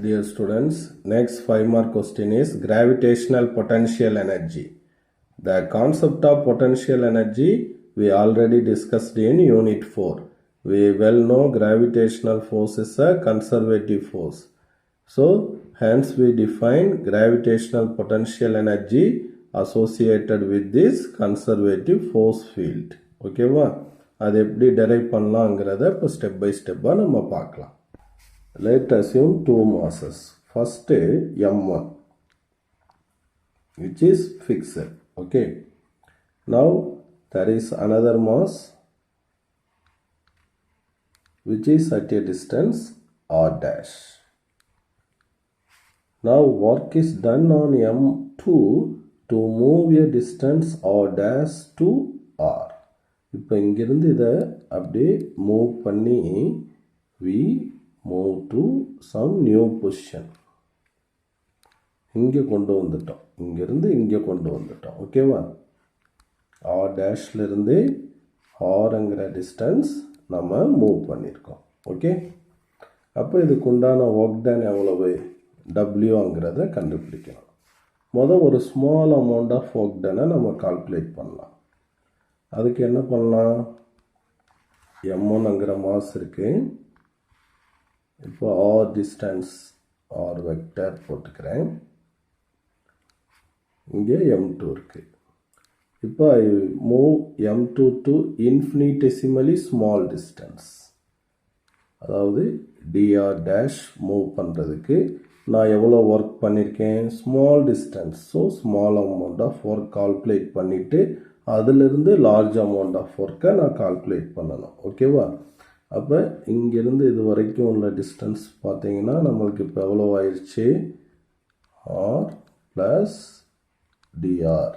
Dear students, next 5-mark question is gravitational potential energy. The concept of potential energy we already discussed in unit 4. We well know gravitational force is a conservative force. So, hence we define gravitational potential energy associated with this conservative force field. ஓகேவா? அது எப்படி derive பண்ணலாங்கிறத இப்போ step by step நம்ம பார்க்கலாம். Let assume two masses. First m1 which is fixed. Okay. Now there is another mass which is at a distance r dash. Now work is done on m2 to move a distance r dash to r. இப்போ இங்கிருந்து இதை அப்படியே move பண்ணி we move to some new position. இங்கே கொண்டு வந்துட்டோம், இங்கிருந்து இங்கே கொண்டு வந்துட்டோம். ஓகேவா? ஆர் டேஷ்லேருந்து ஆர்ங்கிற டிஸ்டன்ஸ் நம்ம மூவ் பண்ணியிருக்கோம். ஓகே, அப்போ இதுக்கு உண்டான ஒர்க் டன் எவ்வளவு டபிள்யூங்கிறத கண்டுபிடிக்கணும். முதல் ஒரு ஸ்மால் அமௌண்ட் ஆஃப் ஒர்க் டனை நம்ம கால்குலேட் பண்ணலாம். அதுக்கு என்ன பண்ணலாம்? m1ங்கிற மாஸ் இருக்குது. இப்போ ஆர் டிஸ்டன்ஸ் ஆர் வெக்டர் போட்டுக்கிறேன். இங்கே m2 இருக்குது. இப்போ I move m2 to infinitesimally small distance, அதாவது dr டேஷ் மூவ் பண்ணுறதுக்கு நான் எவ்வளோ ஒர்க் பண்ணியிருக்கேன்? Small distance. So small amount of work calculate பண்ணிவிட்டு அதிலிருந்து லார்ஜ் அமௌண்ட் ஆஃப் ஒர்க்கை நான் கால்குலேட் பண்ணணும். ஓகேவா? அப்போ இங்கேருந்து இது வரைக்கும் உள்ள டிஸ்டன்ஸ் பார்த்தீங்கன்னா நம்மளுக்கு இப்போ எவ்வளோ ஆயிடுச்சு? R plus dr.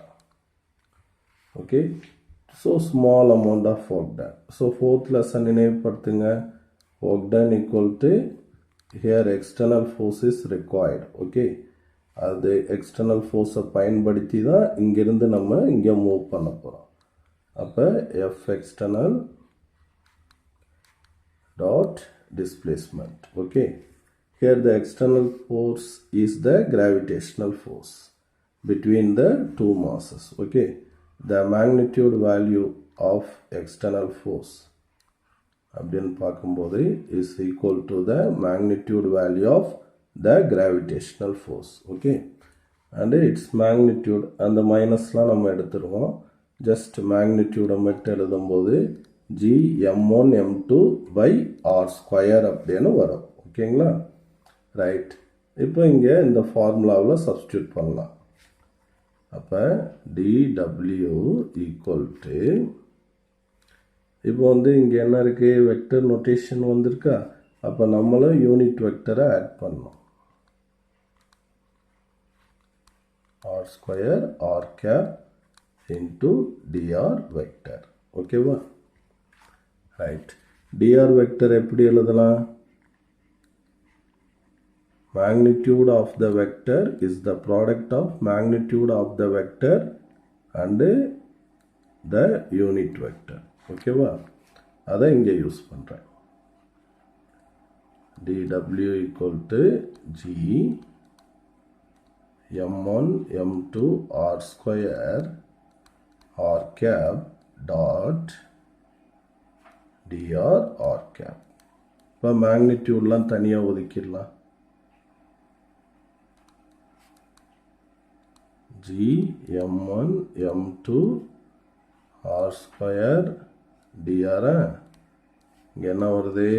Okay, so small amount of work done. So fourth lesson நினைவுபடுத்துங்க. Work done equal to here external force is required. Okay, அது எக்ஸ்டர்னல் ஃபோர்ஸை பயன்படுத்தி தான் இங்கேருந்து நம்ம இங்கே மூவ் பண்ண போகிறோம். அப்போ F external dot displacement. Okay, here the external force is the gravitational force between the two masses. Okay, the magnitude value of external force அப்படின்னு பார்க்கும்போது is equal to the magnitude value of the gravitational force. Okay, and its magnitude அந்த மைனஸ்லாம் நம்ம எடுத்துருவோம். just magnitude மட்டும் எழுதும்போது g m1 m2 by r square அப்படின்னு வரும். ஓகேங்களா? ரைட், இப்போ இங்கே இந்த ஃபார்முலாவில் சப்ஸ்டியூட் பண்ணலாம். அப்போ dw ஈக்குவல் டு, இப்போ இங்கே என்ன இருக்குது? வெக்டர் நோட்டேஷன் வந்திருக்கா? அப்போ நம்மளும் யூனிட் வெக்டரை ஆட் பண்ணோம். r square r gap into dr vector. ஓகேவா? ரைட், dr வெக்டர் எப்படி எழுதலாம்? magnitude of the vector is the product of magnitude of the vector and the unit vector. ஓகேவா? அதை இங்கே யூஸ் பண்ணுறேன். dw equal to g m1 m2 r square r cap dot dr r cap. இப்போ மேக்னிடியூட்லாம் தனியாக ஒதுக்கிடலாம். g m1 m2 r square dr. இங்கே என்ன வருது?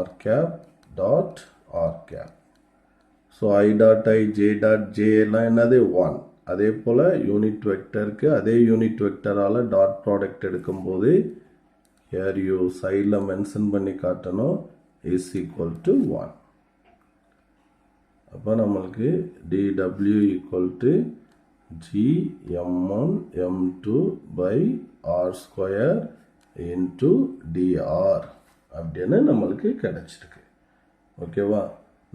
r cap dot r cap. So i dot i j dot j எல்லாம் என்னது? 1. அதே போல் unit வெக்டருக்கு அதே unit வெக்டரால் dot product எடுக்கும்போது here you சைடில் மென்ஷன் பண்ணி காட்டணும் is equal to 1. அப்போ நம்மளுக்கு dw equal to g m1 m2 by r square into dr அப்படின்னு நம்மளுக்கு கிடைச்சிருக்கு. ஓகேவா?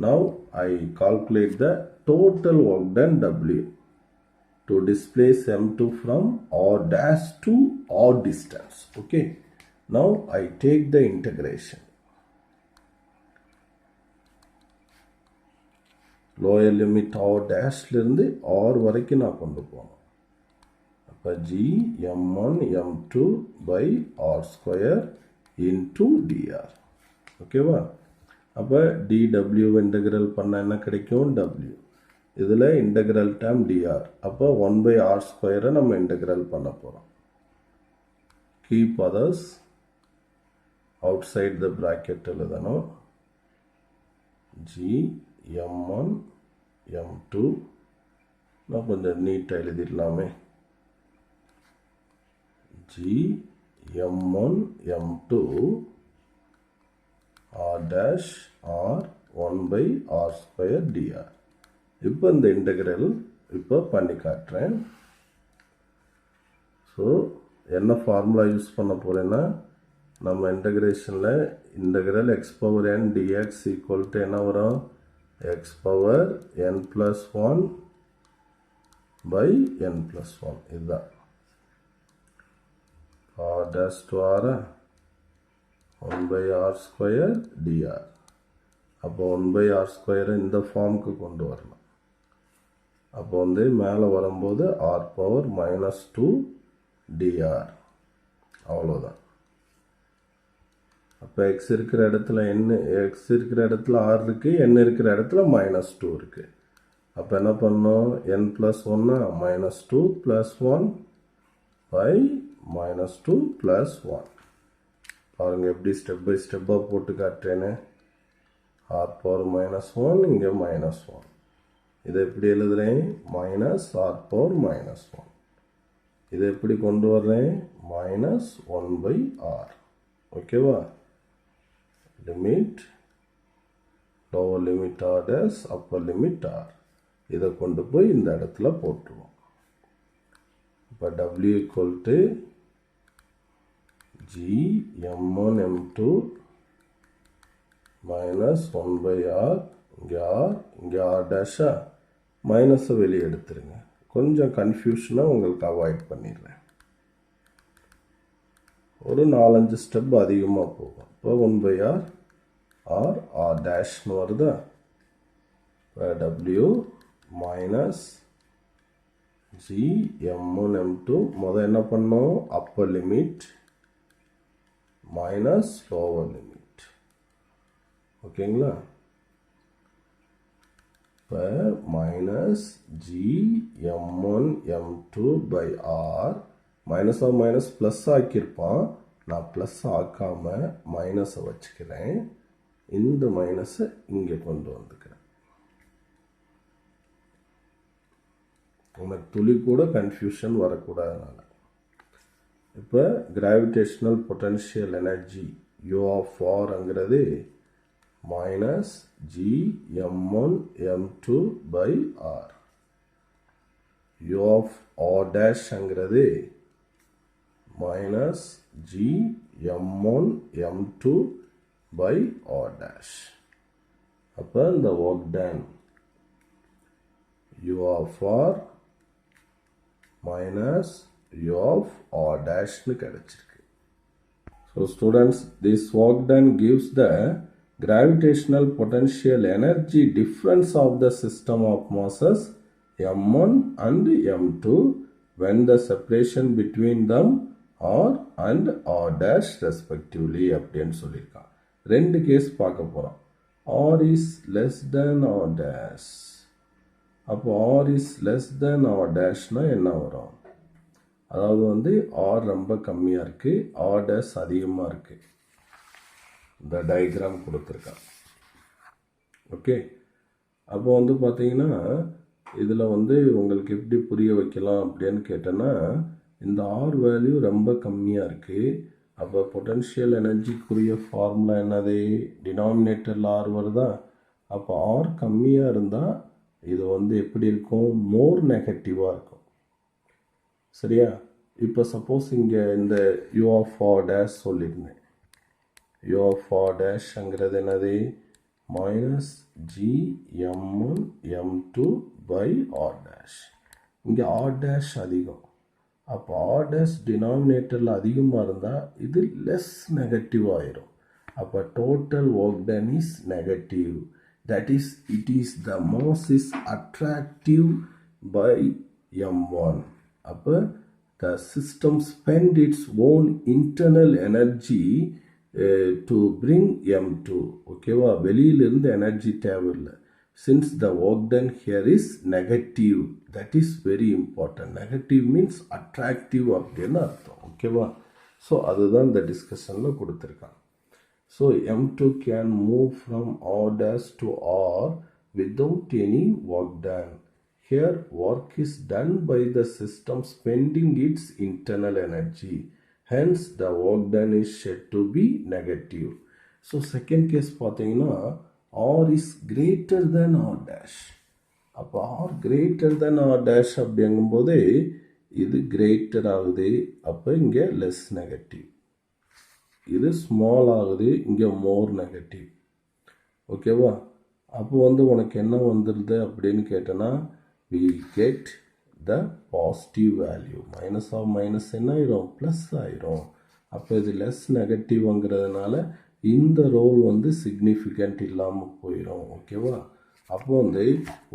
now I calculate the total work done w to displace m2 from r dash to r distance. Okay, now I take the integration. Lower limit r டேஷ்லேருந்து r வரைக்கும் நான் கொண்டு போகணும். அப்போ G m1 m2 by r square into dr. ஓகேவா? அப்போ dw integral பண்ண என்ன கிடைக்கும்? w. இதில் இன்டகிரல் டேம் dr. அப்போ 1 பை ஆர் ஸ்கொயரை நம்ம இன்டகிரல் பண்ண போகிறோம். Keep others outside the bracket எழுதணும். g m1 m2 நான் கொஞ்சம் நீட்டாக எழுதிடலாமே. g m1 m2 r dash r 1 by r square dr. இப்போ இந்த இன்டகிரல் இப்போ பண்ணி காட்டுறேன். ஸோ என்ன ஃபார்முலா யூஸ் பண்ண போகிறேன்னா, நம்ம இன்டகிரேஷனில் integral x power n dx equal to என்ன வரும்? X power n + 1 by n + 1. இதுதான் r dash to r 1 by r square dr. அப்போ 1 by r square இந்த ஃபார்முக்கு கொண்டு வரணும். அப்போ வந்து மேலே வரும்போது r பவர் -2 dr. அவ்வளோதான். அப்போ எக்ஸ் இருக்கிற இடத்துல எக்ஸ் இருக்கிற இடத்துல ஆர் இருக்குது, n இருக்கிற இடத்துல -2 இருக்குது. அப்போ என்ன பண்ணோம்? n + 1 -2 + 1 by -2 + 1. பாருங்கள் எப்படி ஸ்டெப் பை ஸ்டெப்பாக போட்டு காட்டுறேன்னு. ஆர் பவர் -1 இங்கே -1. இதை எப்படி எழுதுகிறேன்? -r power -1. இதை எப்படி கொண்டு வர்றேன்? -1 பை ஆர். ஓகேவா? Limit lower limit R dash upper limit R. இதை கொண்டு போய் இந்த இடத்துல போட்டுருவோம். இப்போ w equal to g m1 m2 -1 by R. இங்கே ஆர் டேஷா மைனஸை வெளியே எடுத்துருங்க. கொஞ்சம் கன்ஃபியூஷனாக உங்களுக்கு அவாய்ட் பண்ணிடுறேன். ஒரு 4-5 ஸ்டெப் அதிகமாக போகும். இப்போ 1 பை ஆர் ஆர் ஆர் டேஷ்னு வருதா? இப்போ w minus G m1 m2 முதல் என்ன பண்ணோம்? Upper limit minus lower limit. ஓகேங்களா? இப்போ minus G m1 m2 by r. Minus of minus plus ஆக்கியிருப்பான். நான் ப்ளஸ் ஆக்காமல் மைனஸை வச்சுக்கிறேன். இந்த மைனஸை இங்கே கொண்டு வந்துக்கிறேன். உனக்கு துளி கூட கன்ஃபியூஷன் வரக்கூடாதுனால. இப்போ gravitational potential energy U of ஆர்ங்கிறது minus G m1 m2 by r. U of R டேஷ்ங்கிறது minus g m1 m2 by r dash. அப்போ இந்த work done u of r minus u of r dash னு கிடைச்சிருக்கு. So students, this work done gives the gravitational potential energy difference of the system of masses m1 and m2 when the separation between them r and r dash respectively அப்படின்னு சொல்லியிருக்கான். 2 case பார்க்க போகிறோம். r is less than r dash. அப்போ r is less than r dashனா என்ன வரும்? அதாவது வந்து r ரொம்ப கம்மியாக இருக்குது, r dash அதிகமாக இருக்குது. இந்த டயக்ராம் கொடுத்துருக்கான். ஓகே, அப்போ வந்து பார்த்தீங்கன்னா இதில் வந்து உங்களுக்கு எப்படி புரிய வைக்கலாம் அப்படின்னு கேட்டேன்னா, இந்த ஆர் வேல்யூ ரொம்ப கம்மியாக இருக்குது. அப்போ பொட்டன்ஷியல் எனர்ஜிக்குரிய ஃபார்முலா என்னது? டினாமினேட்டரில் ஆர் வருதா? அப்போ ஆர் கம்மியாக இருந்தால் இது வந்து எப்படி இருக்கும்? மோர் நெகட்டிவாக இருக்கும். சரியா? இப்போ சப்போஸ் இங்கே இந்த யூ ஆஃப் ஆர் டேஷ் சொல்லியிருந்தேன். யூ ஆஃப் ஆர் டேஷ்ங்கிறது என்னது? Minus G m1 m2 by R dash. இங்கே ஆர் டேஷ் அதிகம். அப்போ ஆர் டேஷ் டினாமினேட்டரில் அதிகமாக இருந்தால் இது லெஸ் நெகட்டிவ் ஆயிரும். அப்போ total work done is negative. that is, it is the mass is attractive by m1. அப்போ the system spend its own internal energy to bring m2. ஓகேவா, வெளியிலிருந்து எனர்ஜி தேவையில்லை. Since the work done here is negative, that is very important. Negative means attractive அப்படின்னு அர்த்தம். ஓகேவா, so அதுதான் இந்த டிஸ்கஷனில் கொடுத்துருக்காங்க. So M2 can move from R dash to R without any work done. Here work is done by the system spending its internal energy. Hence the work done is said to be negative. So second case பார்த்தீங்கன்னா R is greater than R dash. அப்போ R greater than R dash அப்படிங்கும்போது இது greater ஆகுது, அப்போ இங்கே less negative. இது small ஆகுது, இங்கே மோர் நெகட்டிவ். ஓகேவா, அப்போ உனக்கு என்ன வந்துடுது அப்படின்னு கேட்டேன்னா, we get the positive value. Minus of minus என்ன ஆயிரும், ப்ளஸ் ஆயிரும். அப்போ இது லெஸ் நெகட்டிவ்ங்கிறதுனால இந்த ரோல் சிக்னிஃபிகண்ட் இல்லாமல் போயிடும். ஓகேவா, அப்போ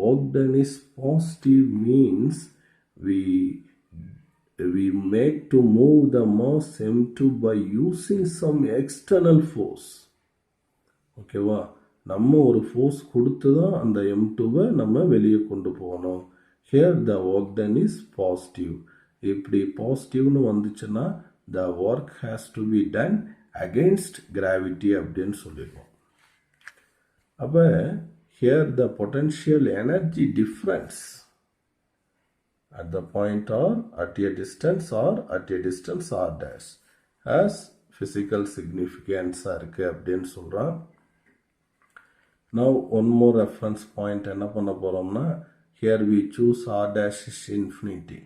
work done is positive means we make to move the mass m2 by using some external force. ஓகேவா, நம்ம ஒரு ஃபோர்ஸ் கொடுத்து தான் அந்த m2வை நம்ம வெளியே கொண்டு போகணும். here the work done is positive. இப்படி பாசிட்டிவ்னு வந்துச்சுன்னா the work has to be done against gravity அப்படின்னு சொல்லிடுவோம். அப்போ here the potential energy difference at the point or at a distance r dash has physical significance இருக்கு அப்படின்னு சொல்கிறான். Now one more reference point என்ன பண்ண போகிறோம்னா, here we choose r dash is infinity.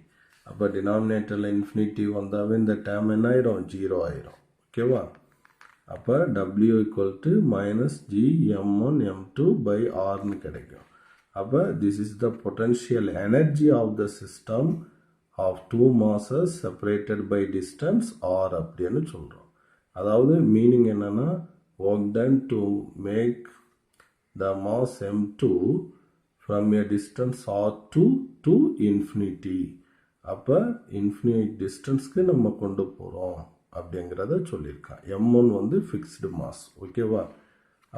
அப்போ டினாமினேட்டரில் இன்ஃபினிட்டி வந்தாவே இந்த டேம் என்ன ஆயிரும், 0 ஆயிரும். ஓகேவா, அப்போ w equal to minus g m1 m2 by rன்னு கிடைக்கும். அப்போ this is the potential energy of the system of two masses separated by distance r அப்படின்னு சொல்கிறோம். அதாவது மீனிங் என்னன்னா, work done to make the mass m2 from a distance r2 to infinity. அப்போ infinite டிஸ்டன்ஸ்க்கு நம்ம கொண்டு போகிறோம் அப்படிங்கிறத சொல்லியிருக்கான். m1 fixed mass. ஓகேவா,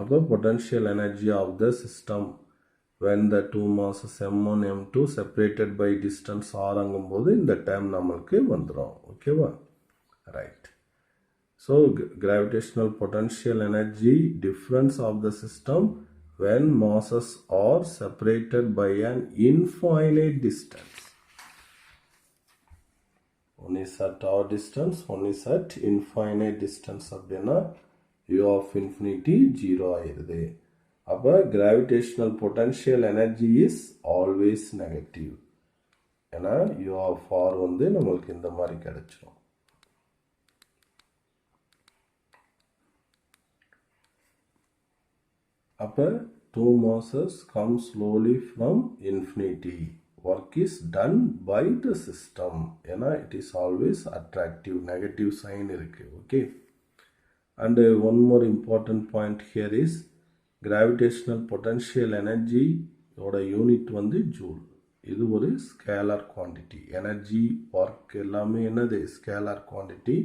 அப்போ potential energy of the system when the two masses m1 m2 separated by distance r ஆகும்போது இந்த டேம் நம்மளுக்கு வந்துடும். ஓகேவா, right. So gravitational potential energy difference of the system when masses are separated by an infinite distance. One is at r distance, one is at infinite distance அப்படின்னா u of infinity 0 ஆயிருது. அப்போ gravitational potential energy is always negative. ஏன்னா u of r நம்மளுக்கு இந்த மாதிரி கிடைச்சிடும். அப்போ two masses come slowly from infinity. Work is done by the system. ஏன்னா it is always attractive. Negative sign இருக்கு. Okay. And one more important point here is gravitational potential energy ஓட unit joule. இது ஒரு scalar quantity. Energy, work எல்லாமே என்னது, scalar quantity.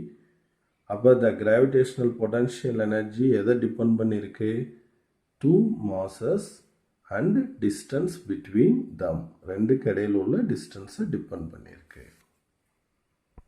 அப்போ the gravitational potential energy எதை depend பண்ணியிருக்கு, two masses and distance between them, ரெண்டுக்கு இடையில் உள்ள டிஸ்டன்ஸை டிபெண்ட் பண்ணியிருக்கு.